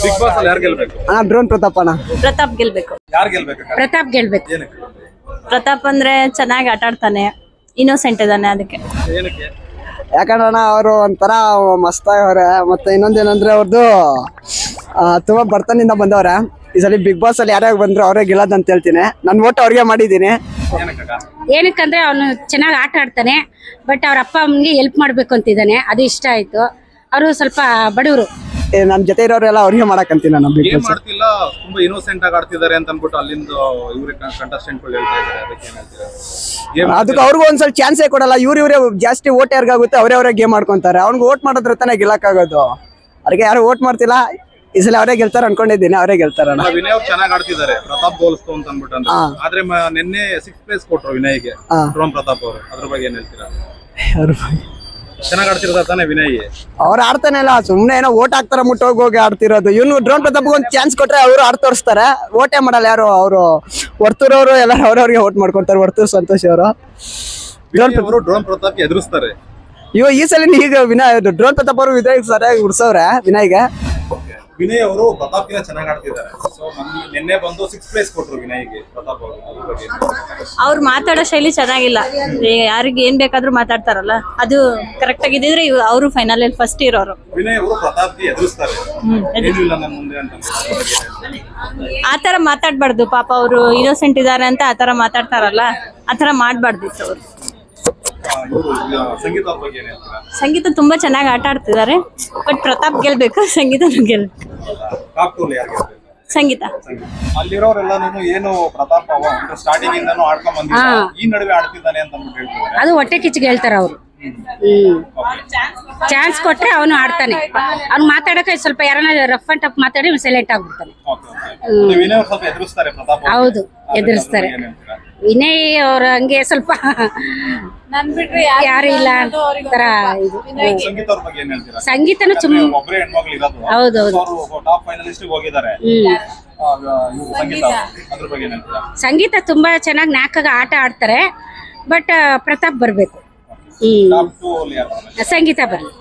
Big boss ಅಲ್ಲಿ ಯಾರು ಗೆಲ್ಬೇಕು? ಡ್ರೋನ್ ಪ್ರತಾಪ್ ಅಣ್ಣ. ಪ್ರತಾಪ್ ಗೆಲ್ಬೇಕು. ಯಾರು ಗೆಲ್ಬೇಕು? ಪ್ರತಾಪ್ ಗೆಲ್ಬೇಕು. ಏನಕ್ಕೆ? ಪ್ರತಾಪ್ ಅಂದ್ರೆ ಚೆನ್ನಾಗಿ ಆಟ ಆಡ್ತಾನೆ, ಇನ್ನೋಸೆಂಟ್ ಇದಾನೆ ಅದಕ್ಕೆ. ಏನಕ್ಕೆ? ಯಾಕಂದ್ರೆ ಅವರು ಒಂಥರ ಮಸ್ತಾಗವ್ರೆ. ಮತ್ತೆ ಇನ್ನೊಂದೇನಂದ್ರೆ ಅವ್ರದ್ದು ತುಂಬಾ ಬರ್ತನಿಂದ ಬಂದವ್ರೆ. ಈ ಸಲ ಬಿಗ್ ಬಾಸ್ ಅಲ್ಲಿ ಯಾರ್ಯಾರು ಬಂದ್ರು ಅವರೇ ಗೆಲ್ಲೋದು ಅಂತ ಹೇಳ್ತೀನಿ. ನಾನು ಓಟ್ ಅವ್ರಿಗೆ ಮಾಡಿದ್ದೀನಿ. ಏನಕ್ಕಂದ್ರೆ ಅವನು ಚೆನ್ನಾಗಿ ಆಟ ಆಡ್ತಾನೆ. ಬಟ್ ಅವ್ರ ಅಪ್ಪ ಅಮ್ಮನಿಗೆ ಹೆಲ್ಪ್ ಮಾಡ್ಬೇಕು ಅಂತಿದ್ದಾನೆ, ಅದು ಇಷ್ಟ ಆಯ್ತು. ಅವರು ಸ್ವಲ್ಪ ಬಡವರು. ನನ್ನ ಜೊತೆ ಇರೋರೆಲ್ಲ ಅವ್ರಿಗೆ ಮಾಡಕಂತೀನಿ ನಾನು. ಬಿಗ್ ಬಾಸ್ ಮಾಡ್ತಿಲ್ಲ, ತುಂಬಾ ಇನ್ನೋಸೆಂಟ್ ಆಗಿ ಆಡ್ತಿದ್ದಾರೆ ಅಂತ ಅನ್ಬಿಟ್ಟು ಅಲ್ಲಿಂದ ಇವ್ರಿಗೆ ಕಂಟೆಸ್ಟೆಂಟ್ ಗಳು ಹೇಳ್ತಾ ಇದ್ದಾರೆ. ಅದಕ್ಕೆ ಏನ್ ಹೇಳ್ತೀರಾ? ಅದಕ್ಕೆ ಅವ್ರಿಗೂ ಒಂದ್ಸಲ ಚಾನ್ಸೇ ಕೊಡಲ್ಲ. ಇವ್ರೇ ಜಾಸ್ತಿ ಓಟ್ ಯಾರಿಗಾಗುತ್ತೆ ಅವರೇ ಗೇಮ್ ಮಾಡ್ಕೊಂತಾರೆ. ಅವ್ನಿಗೆ ಓಟ್ ಮಾಡಿದ್ರೆ ತಾನೇ ಗೆಲ್ಲಕ್ಕಾಗೋದು. ಅದಕ್ಕೆ ಯಾರು ಓಟ್ ಮಾಡ್ತಿಲ್ಲ. ಈ ಸಲ ಅವರೇ ಗೆಲ್ತಾರೆ ಅನ್ಕೊಂಡಿದ್ದೀನಿ. ಅವರೇ ಗೆಲ್ತಾರಣ್ಣ. ವಿನಯ್ ಅವ್ರು ಚೆನ್ನಾಗಿ ಆಡ್ತಿದ್ದಾರೆ, ಪ್ರತಾಪ್ ಗೋಲ್ಸ್ತು ಅಂತ ಅನ್ಬಿಟ್ಟು. ಆದ್ರೆ ನಿನ್ನೆ 6th ಪ್ಲೇಸ್ ಕೊಟ್ರು ವಿನಯ್ಗೆ, ಡ್ರೋನ್ ಪ್ರತಾಪ್ ಅವರು. ಅದ್ರ ಬಗ್ಗೆ ಏನ್ ಹೇಳ್ತೀರಾ? ಚೆನ್ನಾಗಿ ಆಡ್ತಿರೋದ ತಾನೇ ವಿನಯ್? ಅವ್ರು ಆಡ್ತಾನೆ ಇಲ್ಲ, ಸುಮ್ನೆ ಏನೋ ಓಟ್ ಹಾಕ್ತಾರ ಮುಟ್ಟೋಗಿ ಆಡ್ತಿರೋದು. ಇವ್ನು ಡ್ರೋನ್ ಪ್ರತಾಪ್ ಒಂದು ಚಾನ್ಸ್ ಕೊಟ್ರೆ ಅವರು ಆಡ್ ತೋರಿಸ್ತಾರೆ. ಓಟೇ ಮಾಡಲ್ಲ ಯಾರು. ಅವರು ವರ್ತೂರವರು ಎಲ್ಲ ಅವ್ರವ್ರಿಗೆ ಓಟ್ ಮಾಡ್ಕೊಂತಾರೆ. ವರ್ತೂರ್ ಸಂತೋಷ್ ಅವರು ಡ್ರೋನ್ ಪ್ರತಾಪ್ ಎದುರಿಸ್ತಾರೆ. ಈ ಸಲ ಈಗ ವಿನಯ್ ಡ್ರೋನ್ ಪ್ರತಾಪ್ ಅವರು ವಿನಯ್ ಸರಿಯಾಗಿ ಉಡ್ಸವ್ರೆ. ವಿನಯ್ಗೆ ವಿನಯ್ ಅವರು ಪ್ರತಾಪ್ಗಿನ ಚೆನ್ನಾಗಿ ಆಡ್ತಿದ್ದಾರೆ. ಸೊ ನಿನ್ನೆ ಬಂದು 6th ಪ್ಲೇಸ್ ಕೊಟ್ರು ವಿನಯ್ಗೆ, ಪ್ರತಾಪ್ ಅವರು. ಅವ್ರು ಮಾತಾಡೋ ಶೈಲಿ ಚೆನ್ನಾಗಿಲ್ಲ. ಯಾರಿಗೆ ಏನ್ ಬೇಕಾದ್ರೂ ಮಾತಾಡ್ತಾರಲ್ಲ, ಅದು ಕರೆಕ್ಟ್ ಆಗಿದ್ರೆ ಅವರು ಫೈನಲ್ ಅಲ್ಲಿ ಫಸ್ಟ್ ಇರೋರು. ವಿನಯ್ ಅವರು ಪ್ರತಾಪ್ಗೆ ಎದುರಿಸ್ತಾರೆ, ಏನಿಲ್ಲ ನನ್ನ ಮುಂದೆ ಅಂತ. ಆತರ ಮಾತಾಡ್ಬಾರ್ದು. ಪಾಪ ಅವರು ಇನ್ನೋಸೆಂಟ್ ಇದಾರೆ ಅಂತ ಆತರ ಮಾತಾಡ್ತಾರಲ್ಲ, ಆತರ ಮಾಡ್ಬಾರ್ದಿತ್ತು ಅವರು. ಸಂಗೀತ ತುಂಬಾ ಚೆನ್ನಾಗಿ ಆಟ ಆಡ್ತಿದ್ದಾರೆ. ಬಟ್ ಪ್ರತಾಪ್ ಗೆಲ್ಬೇಕು, ಸಂಗೀತ ಗೆಲ್ಬೇಕು. ಸಂಗೀತ ಅಲ್ಲಿರೋರೆಲ್ಲ ಏನು ಪ್ರತಾಪ್ ಸ್ಟಾರ್ಟಿಂಗ್ ಇಂದಾನು ಆಡ್ಕೊಂಡ್ ಬಂದಿದ್ದಾರೆ, ಈ ನಡುವೆ ಆಡ್ತಿದ್ದಾನೆ ಅಂತ ಹೇಳ್ತಾರೆ. ಅದು ಹೊಟ್ಟೆ ಕಿಚ್ಚಿಗೆ ಹೇಳ್ತಾರ ಅವರು. ಚಾನ್ಸ್ ಕೊಟ್ರೆ ಅವನು ಆಡ್ತಾನೆ. ಅವ್ನು ಮಾತಾಡಕ್ಕೆ ಸ್ವಲ್ಪ ಯಾರನ್ನ ರಫ್ ಅಂಡ್ ಟಫ್ ಮಾತಾಡಿ ಸೈಲೆಂಟ್ ಆಗ್ಬಿಡ್ತಾನೆ. ಹೌದು, ಎದುರಿಸ್ತಾರೆ. ವಿನಯ್ ಅವ್ರ ಹಂಗೆ ಸ್ವಲ್ಪ ಯಾರು ಇಲ್ಲ ತರ ಇದು. ಸಂಗೀತನು ಹೌದೌದು. ಸಂಗೀತ ತುಂಬಾ ಚೆನ್ನಾಗಿ ನಾಕಾಗ ಆಟ ಆಡ್ತಾರೆ. ಬಟ್ ಪ್ರತಾಪ್ ಬರ್ಬೇಕು. ಸಂಗೀತ ಬರ್ಲಿ.